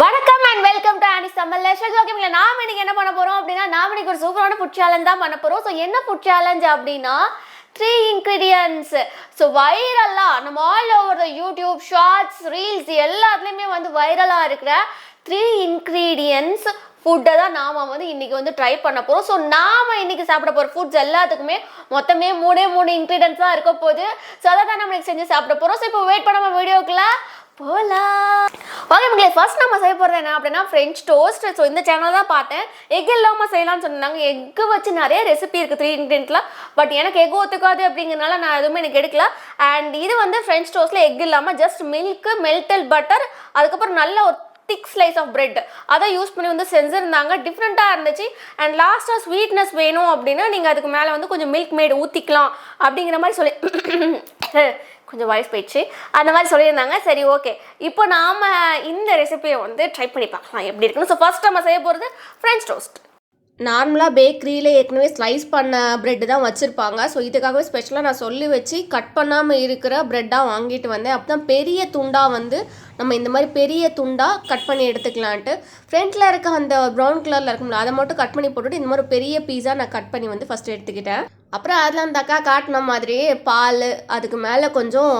வணக்கம் and welcome to Annie summer leisures. ஓகேங்களா, நாம இன்னைக்கு என்ன பண்ண போறோம் அப்படின்னா, நாம இன்னைக்கு ஒரு சூப்பரான ஃபுட் சேலஞ்ச் தான் பண்ண போறோம். ஸோ என்ன ஃபுட் சேலஞ்ச் அப்படின்னா 3 ingredients. ஸோ வைரலாக நம்ம all over the YouTube shorts reels எல்லாத்துலேயுமே வந்து வைரலாக இருக்கிற 3 ingredients ஃபுட்டை தான் நாம் வந்து இன்றைக்கி ட்ரை பண்ண போகிறோம். ஸோ நாம் இன்றைக்கி சாப்பிட போகிற ஃபுட்ஸ் எல்லாத்துக்குமே மொத்தமே 3 ingredients தான் இருக்க போகுது. ஸோ அதை தான் நம்ம இன்றைக்கி செஞ்சு சாப்பிட போகிறோம். ஸோ இப்போ வெயிட் பண்ணாமல் வீடியோக்குள்ளே போகலாம். ஓகே மக்களே, ஃபர்ஸ்ட் நம்ம செய்ய போகிறது என்ன அப்படின்னா ஃப்ரெஞ்ச் டோஸ்ட். ஸோ இந்த சேனல் தான் பார்த்தேன், எக் இல்லாமல் செய்யலாம்னு சொன்னாங்க. எக்கு வச்சு நிறைய ரெசிபி இருக்குது 3 ingredientsல. பட் எனக்கு எக் ஒத்துக்காது அப்படிங்கிறனால நான் எதுவுமே எனக்கு எடுக்கல. அண்ட் இது வந்து ஃப்ரெஞ்ச் டோஸ்ட்டில் எக் இல்லாமல் ஜஸ்ட் மில்க்கு, மெல்டட் பட்டர், அதுக்கப்புறம் நல்ல ஒரு திக் ஸ்லைஸ் ஆஃப் பிரெட் அதை யூஸ் பண்ணி வந்து செஞ்சுருந்தாங்க. டிஃப்ரெண்ட்டாக இருந்துச்சு. அண்ட் லாஸ்ட்டாக ஸ்வீட்னஸ் வேணும் அப்படின்னா நீங்கள் அதுக்கு மேலே வந்து கொஞ்சம் மில்க் மேட் ஊற்றிக்கலாம் அப்படிங்கிற மாதிரி சொல்லி கொஞ்சம் வாய்ஸ் போயிடுச்சு, அந்த மாதிரி சொல்லியிருந்தாங்க. சரி, ஓகே, இப்போ நாம் இந்த ரெசிபியை வந்து ட்ரை பண்ணி பார்க்கலாம் எப்படி இருக்குன்னு. ஸோ ஃபர்ஸ்ட் நம்ம செய்ய போகிறது ஃப்ரெஞ்ச் டோஸ்ட். நார்மலாக பேக்கரியில் ஏற்கனவே ஸ்லைஸ் பண்ண ப்ரெட்டு தான் வச்சுருப்பாங்க. ஸோ இதுக்காகவே ஸ்பெஷலாக நான் சொல்லி வச்சு கட் பண்ணாமல் இருக்கிற ப்ரெட்டாக வாங்கிட்டு வந்தேன். அப்போ தான் பெரிய துண்டாக வந்து நம்ம இந்த மாதிரி பெரிய துண்டாக கட் பண்ணி எடுத்துக்கலான்ட்டு. ஃப்ரண்ட்டில் இருக்க அந்த ப்ரௌன் கலரில் இருக்கும்ல அதை மட்டும் கட் பண்ணி போட்டுட்டு இந்த மாதிரி பெரிய பீஸா நான் கட் பண்ணி வந்து ஃபஸ்ட்டு எடுத்துக்கிட்டேன். அப்புறம் அதில் அந்த அக்கா காட்டின மாதிரியே பால், அதுக்கு மேலே கொஞ்சம்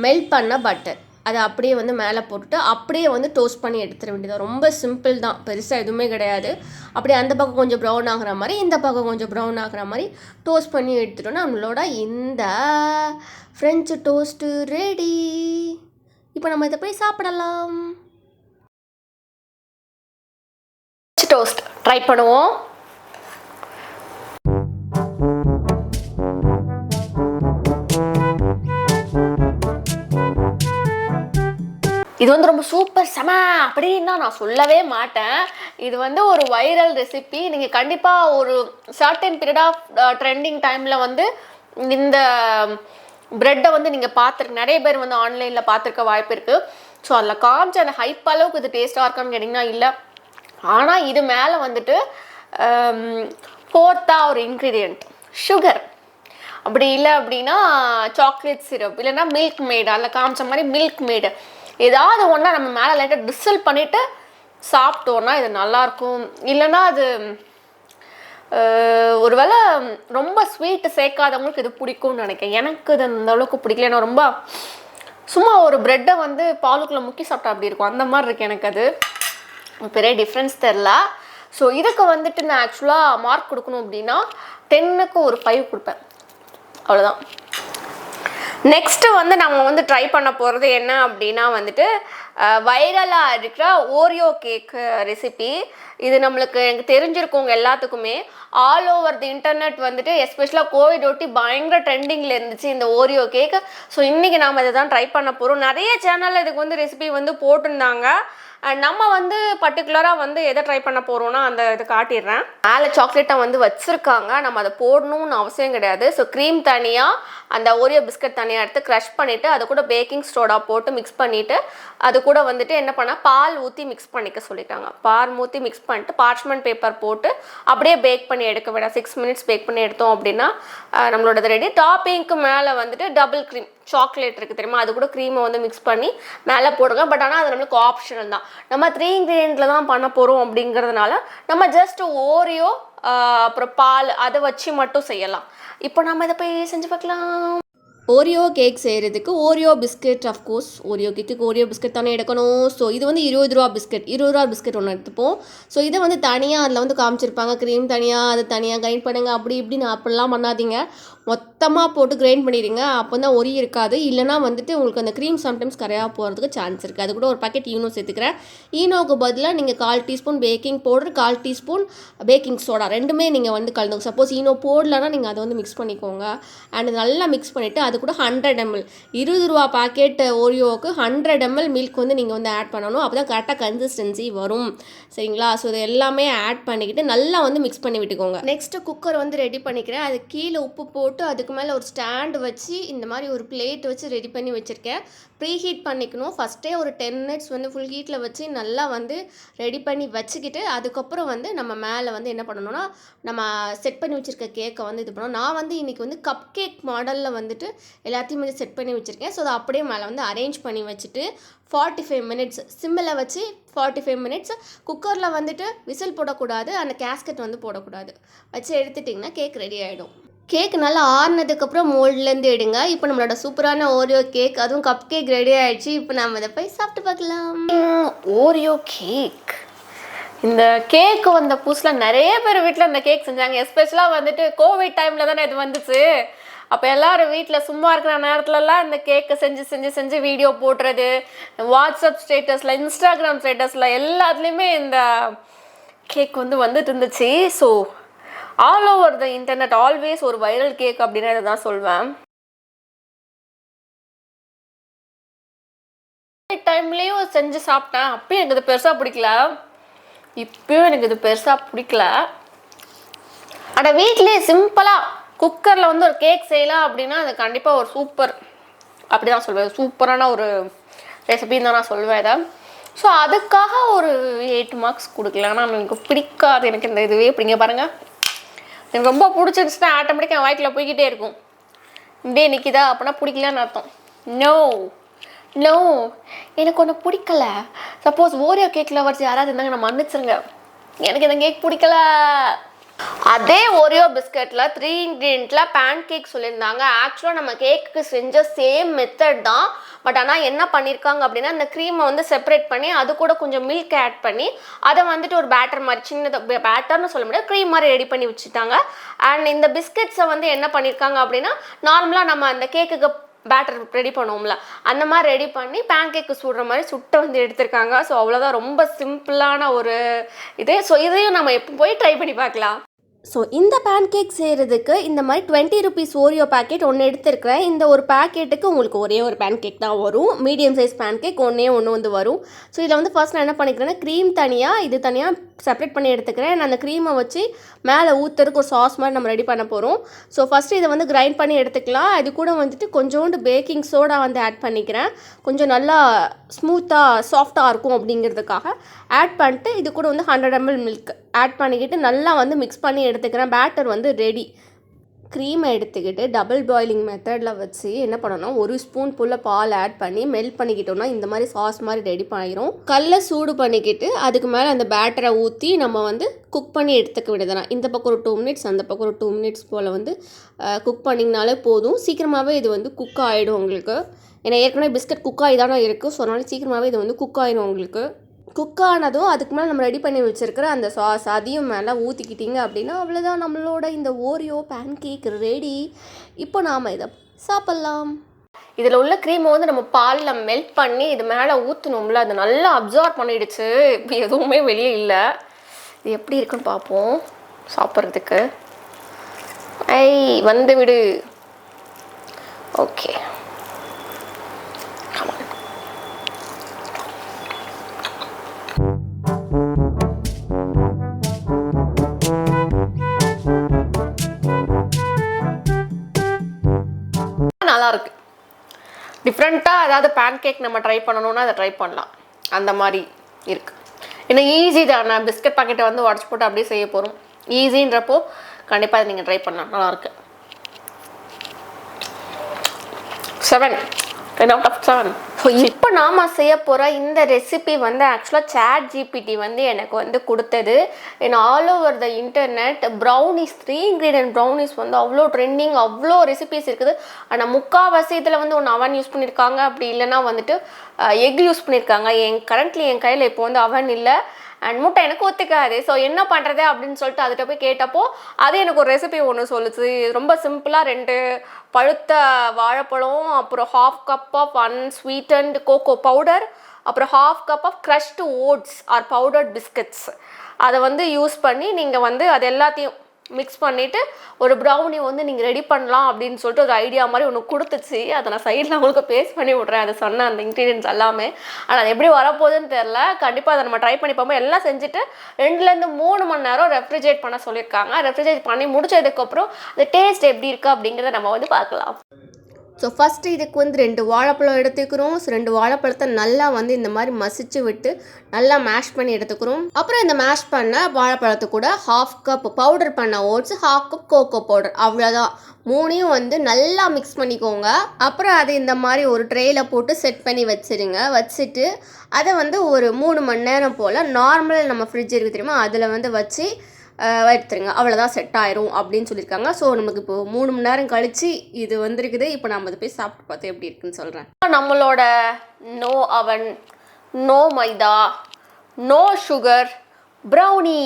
மெல்ட் பண்ண பட்டர் அதை அப்படியே வந்து மேலே போட்டுட்டு அப்படியே வந்து டோஸ்ட் பண்ணி எடுத்துட வேண்டியது. ரொம்ப சிம்பிள் தான், பெருசாக எதுவுமே கிடையாது. அப்படியே அந்த பக்கம் கொஞ்சம் ப்ரௌன் ஆகிற மாதிரி, இந்த பக்கம் கொஞ்சம் ப்ரௌன் ஆகிற மாதிரி டோஸ்ட் பண்ணி எடுத்துட்டோன்னா நம்மளோட இந்த ஃப்ரெஞ்சு டோஸ்ட்டு ரெடி. இப்போ நம்ம இதை போய் சாப்பிடலாம். டோஸ்ட் ட்ரை பண்ணுவோம். இது வந்து ரொம்ப சூப்பர் செம அப்படின்னா நான் சொல்லவே மாட்டேன். இது வந்து ஒரு வைரல் ரெசிபி. நீங்கள் கண்டிப்பாக ஒரு சர்டன் பீரியட் ஆஃப் ட்ரெண்டிங் டைமில் வந்து இந்த ப்ரெட்டை வந்து நீங்கள் பார்த்துருக்கு நிறைய பேர் வந்து ஆன்லைனில் பார்த்துருக்க வாய்ப்பு இருக்குது. ஸோ அதில் காமிச்ச அந்த ஹைப் அளவுக்கு இது டேஸ்ட்டாக இருக்கான்னு கேட்டிங்கன்னா இல்லை. ஆனால் இது மேலே வந்துட்டு ஃபோர்த்தாக ஒரு இன்க்ரீடியண்ட் சுகர், அப்படி இல்லை அப்படின்னா சாக்லேட் சிரப், இல்லைன்னா மில்க் மேடு, அதில் காமிச்ச மாதிரி மில்க் மேடு ஏதாவது ஒன்றா நம்ம மேலே லைட்டாக டிஸ்டில் பண்ணிவிட்டு சாப்பிட்டோன்னா இது நல்லாயிருக்கும். இல்லைன்னா அது ஒருவேளை ரொம்ப ஸ்வீட்டு சேர்க்காதவங்களுக்கு இது பிடிக்கும்னு நினைக்கிறேன். எனக்கு இது அந்த அளவுக்கு பிடிக்கல. ஏன்னா ரொம்ப சும்மா ஒரு ப்ரெட்டை வந்து பாலுக்குள்ளே முக்கி சாப்பிட்டா அப்படி இருக்கும், அந்த மாதிரி இருக்குது எனக்கு. அது பெரிய டிஃப்ரென்ஸ் தெரில. ஸோ இதுக்கு வந்துட்டு நான் ஆக்சுவலாக மார்க் கொடுக்கணும் அப்படின்னா 10க்கு ஒரு 5 கொடுப்பேன், அவ்வளோதான். நெக்ஸ்ட்டு வந்து நம்ம வந்து ட்ரை பண்ண போகிறது என்ன அப்படின்னா வந்துட்டு வைரலாக இருக்கிற ஓரியோ கேக் ரெசிபி. இது நம்மளுக்கு எனக்கு தெரிஞ்சிருக்கவங்க எல்லாத்துக்குமே ஆல் ஓவர் தி இன்டர்நெட் வந்துட்டு எஸ்பெஷலாக கோவிட் ஒட்டி பயங்கர ட்ரெண்டிங்கில் இருந்துச்சு இந்த ஓரியோ கேக். ஸோ இன்றைக்கி நாம் இதை தான் ட்ரை பண்ண போகிறோம். நிறைய சேனலில் இதுக்கு வந்து ரெசிபி வந்து போட்டிருந்தாங்க. நம்ம வந்து பர்டிகுலராக வந்து எதை ட்ரை பண்ண போகிறோன்னா அந்த இது காட்டிடுறேன். மேலே சாக்லேட்டை வந்து வச்சுருக்காங்க, நம்ம அதை போடணும்னு அவசியம் கிடையாது. ஸோ க்ரீம் தனியாக, அந்த ஓரியோ பிஸ்கட் தனியாக எடுத்து க்ரஷ் பண்ணிவிட்டு அது கூட பேக்கிங் சோடா போட்டு மிக்ஸ் பண்ணிவிட்டு அது கூட வந்துட்டு என்ன பண்ணால் பால் ஊற்றி மிக்ஸ் பண்ணிக்க சொல்லிட்டாங்க. பால் ஊற்றி மிக்ஸ் பண்ணிட்டு பார்ச்மெண்ட் பேப்பர் போட்டு அப்படியே பேக் பண்ணி எடுக்க விட 6 minutes பேக் பண்ணி எடுத்தோம் அப்படின்னா நம்மளோடது ரெடி. டாப்பிங்க்கு மேலே வந்துட்டு டபுள் க்ரீம் சாக்லேட் இருக்குது தெரியுமா, அது கூட க்ரீமை வந்து மிக்ஸ் பண்ணி மேலே போடுங்க. பட் ஆனால் அது நம்மளுக்கு ஆப்ஷனல் தான். நம்ம 3 ingredients தான் பண்ண போகிறோம் அப்படிங்கிறதுனால நம்ம ஜஸ்ட் ஓரியோ அப்புறம் பால் அதை வச்சு மட்டும் செய்யலாம். இப்போ நம்ம இதை போய் செஞ்சு பார்க்கலாம். ஓரியோ கேக் செய்கிறதுக்கு ஓரியோ பிஸ்கெட், அஃப்கோர்ஸ் ஓரியோ கேக்கு ஓரியோ பிஸ்கெட் தானே எடுக்கணும். ஸோ இது வந்து 20 ரூபா பிஸ்கெட், 20 ரூபா பிஸ்கெட் ஒன்று எடுத்துப்போம். ஸோ இதை வந்து தனியாக அதில் வந்து காமிச்சிருப்பாங்க, க்ரீம் தனியாக, அது தனியாக கிரைண்ட் பண்ணுங்க அப்படி இப்படின்னு அப்படிலாம் பண்ணாதீங்க. மொத்தமாக போட்டு கிரைண்ட் பண்ணிடுங்க, அப்போ தான் ஒரி இருக்காது. இல்லைனா வந்துட்டு உங்களுக்கு அந்த க்ரீம் சம்டைம்ஸ் கரையாக போகிறதுக்கு சான்ஸ் இருக்குது. அது கூட ஒரு பாக்கெட் ஈனோ சேர்த்துக்கிறேன். ஈனோவுக்கு பதிலாக நீங்கள் 1/4 teaspoon baking powder, 1/4 teaspoon baking soda ரெண்டுமே நீங்கள் வந்து கலந்துங்க. சப்போஸ் ஈனோ போடலன்னா நீங்கள் அதை வந்து மிக்ஸ் பண்ணிக்கோங்க. அண்ட் நல்லா மிக்ஸ் பண்ணிவிட்டு அது கூட 100 ml 20 ரூபா பாக்கெட் ஓரியோவுக்கு 100 ml மில்க் வந்து நீங்கள் வந்து ஆட் பண்ணணும். அப்போ தான் கரெக்டாக கன்சிஸ்டன்சி வரும், சரிங்களா? ஸோ இது எல்லாமே ஆட் பண்ணிக்கிட்டு நல்லா வந்து மிக்ஸ் பண்ணி விட்டுக்கோங்க. நெக்ஸ்ட்டு குக்கர் வந்து ரெடி பண்ணிக்கிறேன். அது கீழே உப்பு போட்டு அதுக்கு மேலே ஒரு ஸ்டாண்டு வச்சு இந்த மாதிரி ஒரு பிளேட் வச்சு ரெடி பண்ணி வச்சுருக்கேன். ப்ரீ ஹீட் பண்ணிக்கணும். ஃபஸ்ட்டே ஒரு 10 minutes வந்து ஃபுல் ஹீட்டில் வச்சு நல்லா வந்து ரெடி பண்ணி வச்சுக்கிட்டு அதுக்கப்புறம் வந்து நம்ம மேலே வந்து என்ன பண்ணணும்னா நம்ம செட் பண்ணி வச்சுருக்க கேக்கை வந்து இது பண்ணணும். நான் வந்து இன்றைக்கி வந்து கப் கேக் மாடலில் வந்துட்டு எல்லாத்தையும் வந்து செட் பண்ணி வச்சுருக்கேன். ஸோ அதை அப்படியே மேலே வந்து அரேஞ்ச் பண்ணி வச்சுட்டு 45 minutes சிம்மில் வச்சு 45 மினிட்ஸ். குக்கரில் வந்துட்டு விசில் போடக்கூடாது, அந்த கேஸ்கெட் வந்து போடக்கூடாது. வச்சு எடுத்துட்டிங்கன்னா கேக் ரெடி ஆகிடும். கேக் நல்லா ஆறுனதுக்கப்புறம் மோல்ட்லேருந்து எடுங்க. இப்போ நம்மளோட சூப்பரான ஓரியோ கேக், அதுவும் கப் கேக் ரெடி ஆகிடுச்சு. இப்போ நம்ம இதை போய் சாப்பிட்டு பார்க்கலாம். Oreo cake. இந்த கேக்கு வந்த புதுசில் நிறைய பேர் வீட்டில் இந்த கேக் செஞ்சாங்க. எஸ்பெஷலாக வந்துட்டு கோவிட் டைமில் தானே இது வந்துச்சு. அப்போ எல்லோரும் வீட்டில் சும்மா இருக்கிற நேரத்துலலாம் இந்த கேக்கை செஞ்சு வீடியோ போடுறது, வாட்ஸ்அப் ஸ்டேட்டஸில், இன்ஸ்டாகிராம் ஸ்டேட்டஸில் எல்லாத்துலேயுமே இந்த கேக் வந்துட்டு இருந்துச்சு. So all over the internet always ஒரு வைரல் கேக் அப்படின்னு தான் சொல்வேன். டைம்லேயும் செஞ்சு சாப்பிட்டேன். அப்பயும் எனக்கு இது பெருசாக பிடிக்கல, இப்பயும் எனக்கு இது பெருசாக பிடிக்கல. ஆனால் வீட்லேயே சிம்பிளாக குக்கரில் வந்து ஒரு கேக் செய்யலாம் அப்படின்னா அது கண்டிப்பாக ஒரு சூப்பர் அப்படி தான் சொல்வேன். சூப்பரான ஒரு ரெசிபின்னு தான் நான் சொல்வேன் இதை. ஸோ அதுக்காக ஒரு 8 மார்க்ஸ் கொடுக்கலாம். ஆனால் எனக்கு பிடிக்காது, எனக்கு இந்த இதுவே பிடிங்க பாருங்கள். எனக்கு ரொம்ப பிடிச்சிருச்சுன்னா ஆட்டோமேட்டிக்காக என் வாய்க்கில் போய்கிட்டே இருக்கும். இப்படியே நிற்கிதா அப்படின்னா பிடிக்கலான்னு அர்த்தம். நோ எனக்கு ஒன்று பிடிக்கல. சப்போஸ் ஓரியோ கேக்கில் வச்சு யாராவது இருந்தாங்க நான் மன்னிச்சிருங்க, எனக்கு இந்த கேக் பிடிக்கல. அதே ஓரியோ பிஸ்கட்டில் 3 இன்க்ரீடியண்ட்டில் பேன் கேக் சொல்லியிருந்தாங்க. ஆக்சுவலாக நம்ம கேக்கு செஞ்ச சேம் மெத்தட் தான். பட் ஆனால் என்ன பண்ணியிருக்காங்க அப்படின்னா அந்த க்ரீமை வந்து செப்பரேட் பண்ணி அது கூட கொஞ்சம் மில்க் ஆட் பண்ணி அதை வந்துட்டு ஒரு பேட்டர் மாதிரி, சின்னது பேட்டர்னு சொல்ல முடியாது, க்ரீம் மாதிரி ரெடி பண்ணி வச்சுட்டாங்க. அண்ட் இந்த பிஸ்கெட்ஸை வந்து என்ன பண்ணியிருக்காங்க அப்படின்னா நார்மலாக நம்ம அந்த கேக்குக்கு பேட்டர் ரெடி பண்ணுவோம்ல அந்த மாதிரி ரெடி பண்ணி பேன் கேக்கு சுடுற மாதிரி சுட்டை வந்து எடுத்திருக்காங்க. ஸோ அவ்வளோதான், ரொம்ப சிம்பிளான ஒரு இது. ஸோ இதையும் நம்ம எப்போ போய் ட்ரை பண்ணி பார்க்கலாம். ஸோ இந்த பேன் கேக் செய்கிறதுக்கு இந்த மாதிரி 20 ருபீஸ் ஓரியோ பேக்கெட் ஒன்று எடுத்துருக்கிறேன். இந்த ஒரு பேக்கெட்டுக்கு உங்களுக்கு ஒரே ஒரு பேன் கேக் தான் வரும். மீடியம் சைஸ் பேன் கேக் ஒன்று வந்து வரும். ஸோ இதில் வந்து ஃபர்ஸ்ட் நான் என்ன பண்ணிக்கிறேன்னா க்ரீம் தனியாக இது தனியாக செப்பரேட் பண்ணி எடுத்துக்கிறேன். நான் அந்த க்ரீமை வச்சு மேலே ஊற்றுறதுக்கு ஒரு சாஸ் மாதிரி நம்ம ரெடி பண்ண போகிறோம். ஸோ ஃபஸ்ட்டு இதை வந்து கிரைண்ட் பண்ணி எடுத்துக்கலாம். அது கூட வந்துட்டு கொஞ்சோண்டு பேக்கிங் சோடா வந்து ஆட் பண்ணிக்கிறேன். கொஞ்சம் நல்லா ஸ்மூத்தாக சாஃப்டாக இருக்கும் அப்படிங்கிறதுக்காக ஆட் பண்ணிட்டு இது கூட வந்து 100 ml மில்க் ஆட் பண்ணிக்கிட்டு நல்லா வந்து மிக்ஸ் பண்ணி எடுத்துக்கிறேன். பேட்டர் வந்து ரெடி. க்ரீமை எடுத்துக்கிட்டு டபுள் பாயிலிங் மெத்தடில் வச்சு என்ன பண்ணணும், 1 ஸ்பூன் போல் பால் ஆட் பண்ணி மெல்ட் பண்ணிக்கிட்டோம்னா இந்த மாதிரி சாஸ் மாதிரி ரெடி பண்ணிடும். கல்லை சூடு பண்ணிக்கிட்டு அதுக்கு மேலே அந்த பேட்டரை ஊற்றி நம்ம வந்து குக் பண்ணி எடுத்துக்க விடுதலாம். இந்த பக்கம் ஒரு 2 மினிட்ஸ், அந்த பக்கம் ஒரு 2 மினிட்ஸ் போல் வந்து குக் பண்ணிங்கனாலே போதும். சீக்கிரமாகவே இது வந்து குக் ஆகிடும் உங்களுக்கு. ஏன்னா ஏற்கனவே பிஸ்கட் குக் ஆகி தானே இருக்குது. ஸோ அதனால சீக்கிரமாகவே இது வந்து குக் ஆகிடும் உங்களுக்கு. குக் ஆனதும் அதுக்கு மேலே நம்ம ரெடி பண்ணி வச்சுருக்கிற அந்த சாஸ் அதையும் மேலே ஊற்றிக்கிட்டிங்க அப்படின்னா அவ்வளோதான், நம்மளோட இந்த ஓரியோ பேன் கேக் ரெடி. இப்போ நாம் இதை சாப்பிட்லாம். இதில் உள்ள க்ரீமை வந்து நம்ம பாலில் மெல்ட் பண்ணி இது மேலே ஊற்றணும்ல, அது நல்லா அப்சார்ப் பண்ணிடுச்சு. இப்போ எதுவுமே வெளியே இல்லை. இது எப்படி இருக்குன்னு பார்ப்போம் சாப்பிட்றதுக்கு. வந்து விடு. ஓகே, நல்லா இருக்கு. டிஃப்ரெண்ட்டாக ஏதாவது பேன் கேக் நம்ம ட்ரை பண்ணணும்னா அதை ட்ரை பண்ணலாம். அந்த மாதிரி இருக்கு. ஏன்னா ஈஸி தானே, பிஸ்கட் பாக்கெட்டை வந்து உடச்சி போட்டு அப்படியே செய்ய போகிறோம். ஈஸின்றப்போ கண்டிப்பாக அதை நீங்கள் ட்ரை பண்ணலாம். நல்லாயிருக்கு. 7 10 out of 7. ஸோ இப்போ நாம் செய்ய போகிற இந்த ரெசிபி வந்து ஆக்சுவலாக சாட் ஜிபிடி வந்து எனக்கு வந்து கொடுத்தது. ஏன்னா all over the internet brownies 3 ingredient brownies வந்து அவ்வளோ ட்ரெண்டிங், அவ்வளோ ரெசிபிஸ் இருக்குது. ஆனால் முக்கால்வாசி இதில் வந்து ஒன்று அவன் யூஸ் பண்ணியிருக்காங்க, அப்படி இல்லைன்னா வந்துட்டு எக் யூஸ் பண்ணியிருக்காங்க. கரண்ட்லி என் கையில் இப்போ வந்து அவன் இல்லை அண்ட் முட்டை எனக்கு ஒத்துக்காது. ஸோ என்ன பண்ணுறது அப்படின்னு சொல்லிட்டு அதுகிட்ட போய் கேட்டப்போ அது எனக்கு ஒரு ரெசிபி ஒன்று சொல்லுச்சு. ரொம்ப சிம்பிளாக 2 பழுத்த வாழைப்பழம், அப்புறம் 1/2 cup of unsweetened cocoa powder, அப்புறம் 1/2 cup of crushed oats or powdered biscuits, அதை வந்து யூஸ் பண்ணி நீங்கள் வந்து அது எல்லாத்தையும் மிக்ஸ் பண்ணிவிட்டு ஒரு ப்ரௌனி வந்து நீங்கள் ரெடி பண்ணலாம் அப்படின்னு சொல்லிட்டு ஒரு ஐடியா மாதிரி ஒன்று கொடுத்துச்சு. அதை நான் சைடில் உங்களுக்கு பேஸ்ட் பண்ணி விட்றேன், அதை சொன்ன அந்த இன்க்ரீடியன்ஸ் எல்லாமே. ஆனால் அது எப்படி வரப்போகுதுன்னு தெரில. கண்டிப்பாக அதை நம்ம ட்ரை பண்ணி பார்ப்போம். எல்லாம் செஞ்சுட்டு 2லேருந்து 3 மணி நேரம் ரெஃப்ரிஜரேட் பண்ண சொல்லியிருக்காங்க. ரெஃப்ரிஜரேட் பண்ணி முடிச்சதுக்கப்புறம் அந்த டேஸ்ட் எப்படி இருக்குது அப்படிங்கிறத நம்ம வந்து பார்க்கலாம். ஸோ ஃபஸ்ட்டு இதுக்கு வந்து 2 வாழைப்பழம் எடுத்துக்கிறோம். ஸோ 2 வாழைப்பழத்தை நல்லா வந்து இந்த மாதிரி மசிச்சு விட்டு நல்லா மேஷ் பண்ணி எடுத்துக்கிறோம். அப்புறம் இந்த மேஷ் பண்ண வாழைப்பழத்து கூட 1/2 கப் பவுடர் பண்ண ஓட்ஸ், 1/2 கப் கோகோ பவுடர், அவ்வளோதான். 3யும் வந்து நல்லா மிக்ஸ் பண்ணிக்கோங்க. அப்புறம் அது இந்த மாதிரி ஒரு ட்ரேயில் போட்டு செட் பண்ணி வச்சுருங்க. வச்சுட்டு அதை வந்து ஒரு 3 மணி நேரம் போல் நார்மல் நம்ம ஃப்ரிட்ஜ் இருக்குது தெரியுமா, அதில் வந்து வச்சு எடுத்துருங்க. அவ்வளோதான், செட் ஆயிரும் அப்படின்னு சொல்லியிருக்காங்க. ஸோ நமக்கு இப்போ 3 மணி நேரம் கழிச்சு இது வந்துருக்குது. இப்போ நம்ம அதை போய் சாப்பிட்டு பார்த்து எப்படி இருக்குன்னு சொல்கிறேன். நம்மளோட நோ அவன், நோ மைதா, நோ சுகர் ப்ரௌனி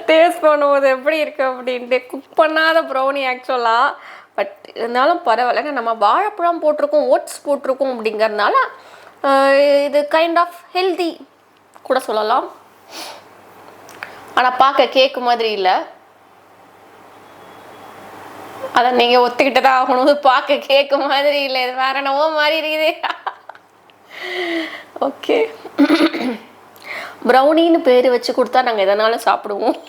டேஸ்ட் பண்ணும்போது எப்படி இருக்குது அப்படின்ட்டு. குக் பண்ணாத ப்ரௌனி ஆக்சுவலாக, பட் இருந்தாலும் பரவாயில்ல. நம்ம வாழைப்பழம் போட்டிருக்கோம், ஓட்ஸ் போட்டிருக்கோம் அப்படிங்கிறதுனால இது கைண்ட் ஆஃப் ஹெல்தி கூட சொல்லலாம். ஆனால் பார்க்க கேக்கு மாதிரி இல்லை, அதை நீங்கள் ஒத்துக்கிட்டு தான் ஆகணும். பார்க்க கேக்கு மாதிரி இல்லை, இது வேற என்னவோ மாதிரி இருக்குது. ஓகே, ப்ரௌனின்னு பேர் வச்சு கொடுத்தா நாங்கள் எதனாலும் சாப்பிடுவோம்.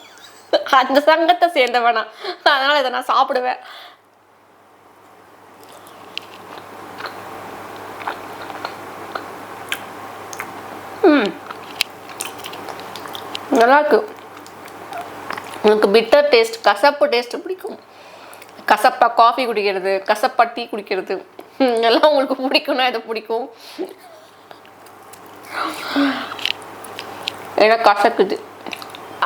அந்த சங்கத்தை சேர்ந்தவனா, அதனால் இதை நான் சாப்பிடுவேன். நல்லாயிருக்கு. எனக்கு பிட்டர் டேஸ்ட், கசப்பு டேஸ்ட்டு பிடிக்கும். கசப்பாக காஃபி குடிக்கிறது, கசப்பாக டீ குடிக்கிறது எல்லாம் உங்களுக்கு பிடிக்கும்னா இது பிடிக்கும். எனக்கு கசக்குது.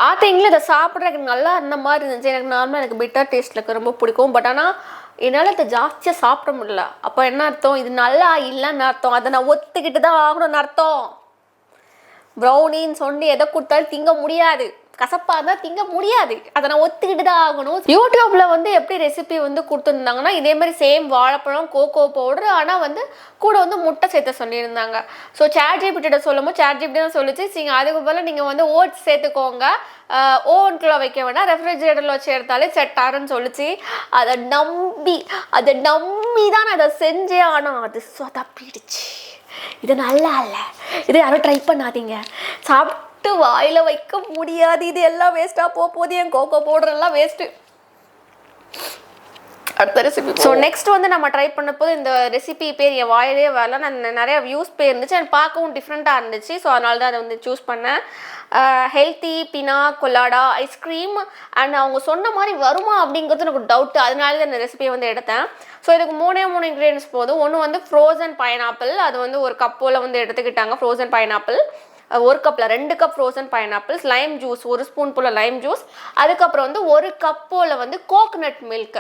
ஆத்திங்கில் இதை சாப்பிட்றதுக்கு நல்லா இருந்த மாதிரி இருந்துச்சு. எனக்கு நார்மலாக எனக்கு பிட்டர் டேஸ்ட்டில் ரொம்ப பிடிக்கும். பட் ஆனால் என்னால் இதை ஜாஸ்தியாக சாப்பிட முடியல. அப்போ என்ன அர்த்தம், இது நல்லா இல்லைன்னு அர்த்தம். அதை நான் ஒத்துக்கிட்டு தான் ஆகணும்னு அர்த்தம். ப்ரௌனின்னு சொல்லி எதை கொடுத்தாலும் திங்க முடியாது, கசப்பாக இருந்தால் திங்க முடியாது, அதை நான் ஒத்துக்கிட்டு தான் ஆகணும். யூடியூப்பில் வந்து எப்படி ரெசிபி வந்து கொடுத்துருந்தாங்கன்னா இதே மாதிரி சேம் வாழைப்பழம், கோகோ பவுடர், ஆனால் வந்து கூட வந்து முட்டை சேர்த்து சொல்லியிருந்தாங்க. ஸோ சாட்ஜிபிட்ட சொல்லும்போது சாட்ஜிபிட்டி தான் சொல்லிச்சு, நீங்கள் அதுக்கு போல் நீங்கள் வந்து ஓட்ஸ் சேர்த்துக்கோங்க, ஓவனுக்குள்ளே வைக்க வேண்டாம், ரெஃப்ரிஜரேட்டரில் வச்சு எடுத்தாலே செட் ஆகுன்னு சொல்லிச்சு. அதை நம்பி தான் நான் அதை செஞ்சேன். ஆனால் அது சொதப்பிடுச்சு. இது நல்லா இல்லை, இது யாரும் ட்ரை பண்ணாதீங்க, சாப்பிட்டு வாயில் வைக்க முடியாது, இது எல்லாம் வேஸ்ட்டாக போகுது, என் கோகோ பவுடர் எல்லாம் வேஸ்ட்டு. அடுத்த ரெசிபி. ஸோ நெக்ஸ்ட் வந்து நம்ம ட்ரை பண்ண போது இந்த ரெசிபி பேர் என் வாயிலே வரல. நான் நிறைய வியூஸ் பேர் இருந்துச்சு, எனக்கு பார்க்கவும் டிஃப்ரெண்ட்டாக இருந்துச்சு. ஸோ அதனால தான் அதை வந்து சூஸ் பண்ணேன். Healthy pina colada ice cream. And அவங்க சொன்ன மாதிரி வருமா அப்படிங்கிறது எனக்கு டவுட்டு, அதனால தான் இந்த ரெசிபியை வந்து எடுத்தேன். ஸோ இதுக்கு 3 இன்க்ரீடியன்ஸ் போதும். ஒன்று வந்து ஃப்ரோசன் பைனாப்பிள், அது வந்து ஒரு கப்போல் வந்து எடுத்துக்கிட்டாங்க. ஃப்ரோசன் பைனாப்பிள் 1 கப்பில் 2 cup frozen pineapples, lime juice 1 spoon போல் லைம் ஜூஸ், அதுக்கப்புறம் வந்து 1 கப் போல் வந்து கோகனட் மில்க்,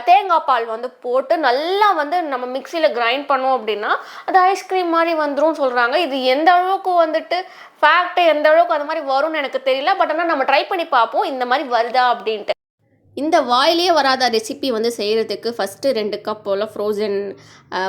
தேங்காய் பால் வந்து போட்டு நல்லா வந்து நம்ம மிக்சியில் கிரைண்ட் பண்ணோம் அப்படின்னா அது ஐஸ்கிரீம் மாதிரி வந்துடும் சொல்கிறாங்க. இது எந்த அளவுக்கு வந்துட்டு ஃபேக்ட், எந்த அளவுக்கு அது மாதிரி வரும்னு எனக்கு தெரியல. பட் ஆனால் நம்ம ட்ரை பண்ணி பார்ப்போம் இந்த மாதிரி வருதா அப்படின்ட்டு. இந்த வாயிலே வராத ரெசிபி வந்து செய்கிறதுக்கு ஃபஸ்ட்டு 2 கப் போல் ஃப்ரோசன்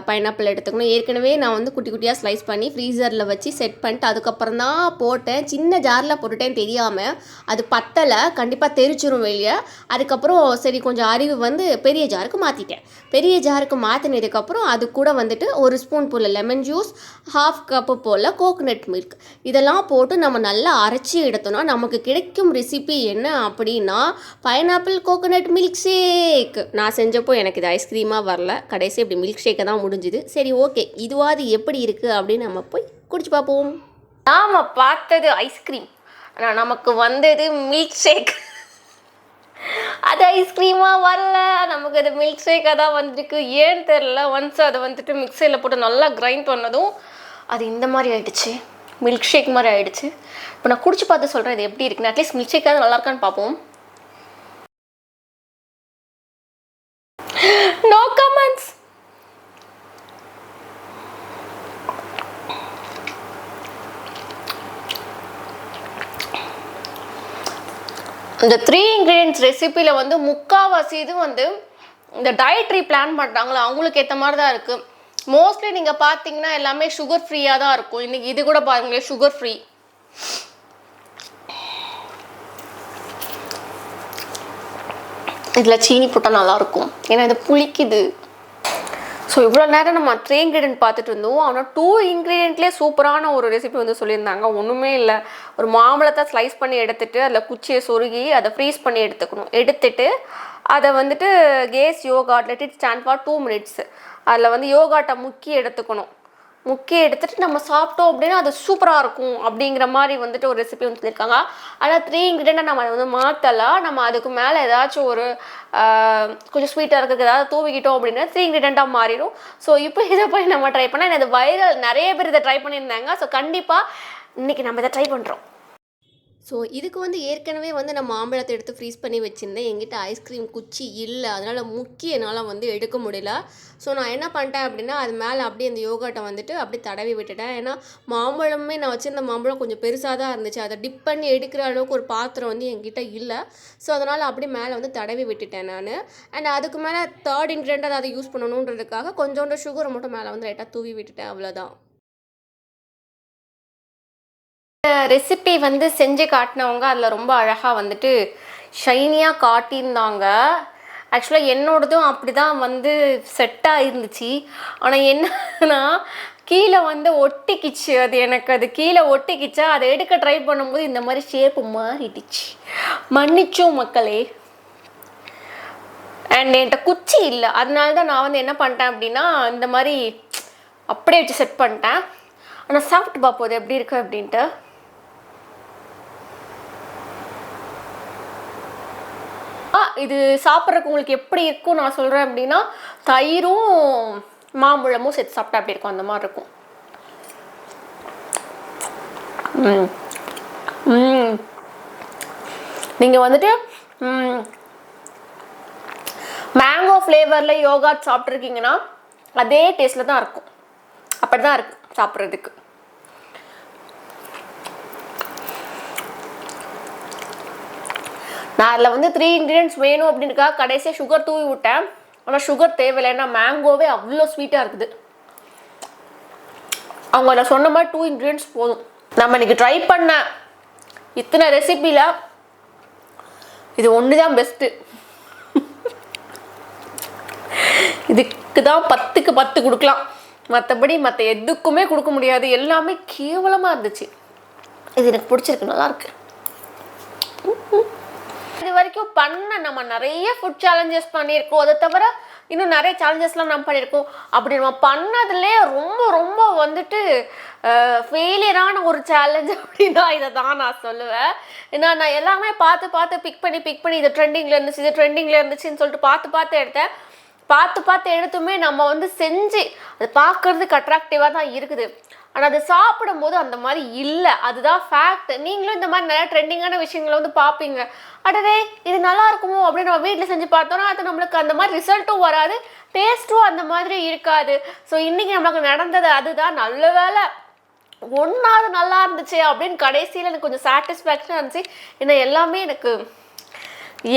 பைனாப்பிள் எடுத்துக்கணும். ஏற்கனவே நான் வந்து குட்டி குட்டியாக ஸ்லைஸ் பண்ணி ஃப்ரீசரில் வச்சு செட் பண்ணிட்டு அதுக்கப்புறம் தான் போட்டேன். சின்ன ஜாரில் போட்டுட்டேன் தெரியாமல், அது பத்தலை, கண்டிப்பாக தெரிச்சிரும் வெளியே. அதுக்கப்புறம் சரி கொஞ்சம் அறிவு வந்து பெரிய ஜாருக்கு மாற்றிட்டேன். பெரிய ஜாருக்கு மாற்றினதுக்கப்புறம் அது கூட வந்துட்டு 1 ஸ்பூன் போல் லெமன் ஜூஸ், 1/2 கப்பு போல் கோகனட் மில்க், இதெல்லாம் போட்டு நம்ம நல்லா அரைச்சி எடுத்தோம்னா நமக்கு கிடைக்கும் ரெசிபி என்ன அப்படின்னா பைனாப்பிள் கோகனட் மில்க் ஷேக். நான் செஞ்சப்போ எனக்கு இது ஐஸ்கிரீமாக வரல, கடைசி இப்படி மில்க் ஷேக்கை தான் முடிஞ்சுது. சரி ஓகே, இதுவாது எப்படி இருக்குது அப்படின்னு நம்ம போய் குடிச்சு பார்ப்போம். நாம் பார்த்தது ஐஸ்கிரீம், ஆனால் நமக்கு வந்தது மில்க் ஷேக். அது ஐஸ்கிரீமாக வரல, நமக்கு அது மில்க் ஷேக்காக தான் வந்துருக்கு. ஏன்னு தெரில. ஒன்ஸ் அதை வந்துட்டு மிக்சியில் போட்டு நல்லா கிரைண்ட் பண்ணதும் அது இந்த மாதிரி ஆகிடுச்சு, மில்க் ஷேக் மாதிரி ஆகிடுச்சு. இப்போ நான் குடிச்சு பார்த்து சொல்கிறேன் இது எப்படி இருக்குன்னு. அட்லீஸ்ட் மில்க் ஷேக்காவது நல்லா இருக்கான்னு பார்ப்போம். No comments. இந்த 3 இன்க்ரீடியன்ஸ் ரெசிபியில் வந்து முக்கால்வாசி இது வந்து இந்த டயட்ரி பிளான் பண்ணுறாங்களோ அவங்களுக்கு ஏற்ற மாதிரி தான் இருக்குது. மோஸ்ட்லி நீங்கள் பார்த்தீங்கன்னா எல்லாமே சுகர் ஃப்ரீயாக தான் இருக்கும். இன்றைக்கி இது கூட பாருங்களேன், சுகர் ஃப்ரீ. இதில் சீனி போட்டால் நல்லாயிருக்கும், ஏன்னா இது புளிக்குது. ஸோ இவ்வளோ நேரம் நம்ம 3 இன்க்ரீடியன்ட் பார்த்துட்டு இருந்தோம். ஆனால் 2 இன்க்ரீடியன்ட்லேயே சூப்பரான ஒரு ரெசிபி வந்து சொல்லியிருந்தாங்க. ஒன்றுமே இல்லை, ஒரு மாம்பழத்தை ஸ்லைஸ் பண்ணி எடுத்துகிட்டு அதில் குச்சியை சொருகி அதை ஃப்ரீஸ் பண்ணி எடுத்துக்கணும். எடுத்துட்டு அதை வந்துட்டு கேஸ் yoghurt let it stand for 2 minutes. அதில் வந்து யோகாட்டை எடுத்துக்கணும். எடுத்துகிட்டு நம்ம சாப்பிட்டோம் அப்படின்னா அது சூப்பராக இருக்கும் அப்படிங்கிற மாதிரி வந்துட்டு ஒரு ரெசிபி வந்து சொல்லியிருக்காங்க. ஆனால் 3 ingredients நம்ம அதை வந்து மாற்றலாம். நம்ம அதுக்கு மேலே ஏதாச்சும் ஒரு கொஞ்சம் ஸ்வீட்டாக இருக்கிறதுக்கு ஏதாவது தூவிக்கிட்டோம் அப்படின்னா 3 ingredients மாறிடும். ஸோ இப்போ இதை போய் நம்ம ட்ரை பண்ணால் இது வைரல், நிறைய பேர் இதை ட்ரை பண்ணியிருந்தாங்க. ஸோ கண்டிப்பாக இன்றைக்கி நம்ம இதை ட்ரை பண்ணுறோம். ஸோ இதுக்கு வந்து ஏற்கனவே வந்து நான் மாம்பழத்தை எடுத்து ஃப்ரீஸ் பண்ணி வச்சுருந்தேன். என்கிட்ட ஐஸ்கிரீம் குச்சி இல்லை, அதனால் என்னால் வந்து எடுக்க முடியல. ஸோ நான் என்ன பண்ணிட்டேன் அப்படின்னா அது மேலே அப்படியே அந்த யோகாட்டை வந்துட்டு அப்படியே தடவி விட்டுட்டேன். ஏன்னா மாம்பழமே நான் வச்சுருந்த மாம்பழம் கொஞ்சம் பெருசாக தான் இருந்துச்சு. அதை டிப் பண்ணி எடுக்கிற அளவுக்கு ஒரு பாத்திரம் வந்து என்கிட்ட இல்லை. ஸோ அதனால் அப்படியே மேலே வந்து தடவி விட்டுட்டேன் நான். அண்ட் அதுக்கு மேலே 3rd ingredient அதை யூஸ் பண்ணணுன்றதுக்காக கொஞ்சோண்டு சுகரை மட்டும் மேலே வந்து லைட்டாக தூவி விட்டுட்டேன், அவ்வளோதான். ரெசிபி வந்து செஞ்சு காட்டினவங்க அதில் ரொம்ப அழகாக வந்துட்டு ஷைனியாக காட்டியிருந்தாங்க. ஆக்சுவலாக என்னோடதும் அப்படி தான் வந்து செட்டாக இருந்துச்சு. ஆனால் என்னன்னா கீழே வந்து ஒட்டிக்கிச்சு. அது கீழே ஒட்டிக்கிச்சா அதை எடுக்க ட்ரை பண்ணும்போது இந்த மாதிரி ஷேப்பு மாறிடுச்சு. மன்னிச்சோம் மக்களே. அண்ட் என்கிட்ட குச்சி இல்லை, அதனால தான் நான் வந்து என்ன பண்ணிட்டேன் அப்படின்னா இந்த மாதிரி அப்படியே வச்சு செட் பண்ணிட்டேன். ஆனால் சாப்பிட்டு பார்ப்போம் எப்படி இருக்கு அப்படின்ட்டு. இது சாப்பிட்றதுக்கு உங்களுக்கு எப்படி இருக்கும் நான் சொல்கிறேன் அப்படின்னா தயிரும் மாம்பழமும் சேர்த்து சாப்பிட்டா அப்படி இருக்கும், அந்த மாதிரி இருக்கும். நீங்கள் வந்துட்டு மேங்கோ ஃப்ளேவரில் யோகாட் சாப்பிட்ருக்கீங்கன்னா அதே டேஸ்ட்டில் தான் இருக்கும். அப்படி தான் இருக்குது சாப்பிட்றதுக்கு. நான் அதில் வந்து 3 ingredients வேணும் அப்படின்றக்காக கடைசியாக சுகர் தூவி விட்டேன். ஆனால் சுகர் தேவையில்லை, ஏன்னா மேங்கோவே அவ்வளோ ஸ்வீட்டாக இருக்குது. அவங்க அதில் சொன்ன மாதிரி 2 ingredients போதும். நம்ம இன்றைக்கி ட்ரை பண்ண இத்தனை ரெசிப்பியில் இது ஒன்று தான் பெஸ்ட்டு. இதுக்கு தான் 10க்கு 10 கொடுக்கலாம். மற்றபடி மற்ற எதுக்குமே கொடுக்க முடியாது. எல்லாமே கேவலமாக இருந்துச்சு. இது எனக்கு பிடிச்சிருக்கு, நல்லாயிருக்கு. இது வரைக்கும் பண்ண நம்ம நிறைய ஃபுட் சேலஞ்சஸ் பண்ணியிருக்கோம். அதை தவிர இன்னும் நிறைய சேலஞ்சஸ்லாம் நம்ம பண்ணியிருக்கோம். அப்படி நம்ம பண்ணதுலேயே ரொம்ப ரொம்ப வந்துட்டு ஃபெயிலியரான ஒரு சேலஞ்ச் அப்படின்னா இதை தான் நான் சொல்லுவேன். ஏன்னா நான் எல்லாமே பார்த்து பிக் பண்ணி இது ட்ரெண்டிங்கில் இருந்துச்சுன்னு சொல்லிட்டு பார்த்து எடுத்தேன். பார்த்து எடுத்துமே நம்ம வந்து செஞ்சு அது பார்க்குறதுக்கு அட்ராக்டிவாக தான் இருக்குது. ஆனால் அது சாப்பிடும்போது அந்த மாதிரி இல்லை, அதுதான் ஃபேக்ட். நீங்களும் இந்த மாதிரி நிறையா ட்ரெண்டிங்கான விஷயங்களை வந்து பார்ப்பீங்க. அடடே இது நல்லா இருக்குமோ அப்படின்னு நம்ம வீட்டில் செஞ்சு பார்த்தோன்னா அது நம்மளுக்கு அந்த மாதிரி ரிசல்ட்டும் வராது, டேஸ்ட்டும் அந்த மாதிரி இருக்காது. ஸோ இன்றைக்கி நம்மளுக்கு நடந்தது அதுதான். நல்ல வேலை ஒன்றாவது நல்லா இருந்துச்சு அப்படின்னு கடைசியில் எனக்கு கொஞ்சம் சாட்டிஸ்ஃபேக்ஷனாக இருந்துச்சு. ஏன்னா எல்லாமே எனக்கு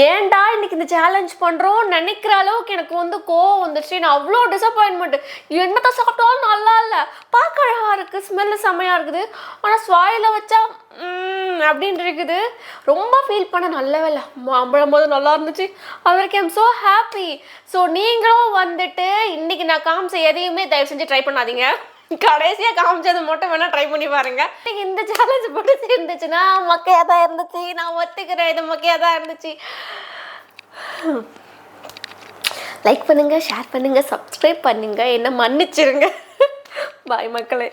ஏன்டா இன்னைக்கு இந்த சேலஞ்ச் பண்ணுறோம் நினைக்கிற அளவுக்கு எனக்கு வந்து கோவம் வந்துச்சு. நான் அவ்வளோ டிசப்பாயின்மெண்ட். என்னத்தை சாப்பிட்டாலும் நல்லா இல்லை, பார்க்க அழகாக இருக்குது, ஸ்மெல்லு செம்மையாக இருக்குது, ஆனால் ஸ்வாயில் வச்சா அப்படின்னு இருக்குது. ரொம்ப ஃபீல் பண்ண. நல்ல வேலை மாம்பழம் போது நல்லா இருந்துச்சு. அது வரைக்கும் ஐம் ஸோ ஹாப்பி. ஸோ நீங்களும் வந்துட்டு இன்றைக்கி நான் காமிச்ச எதையுமே தயவு செஞ்சு ட்ரை பண்ணாதீங்க. கடைசியாக காமிச்சது மட்டும் வேணால் ட்ரை பண்ணி பாருங்க. இந்த சேலஞ்ச் பிடிச்சி இருந்துச்சுன்னா மொக்கையாக தான் இருந்துச்சு, நான் ஒத்துக்கிறேன், இது மொக்கையாக தான் இருந்துச்சு. லைக் பண்ணுங்கள், ஷேர் பண்ணுங்கள், சப்ஸ்கிரைப் பண்ணுங்கள், என்ன மன்னிச்சிருங்க. பாய் மக்களே.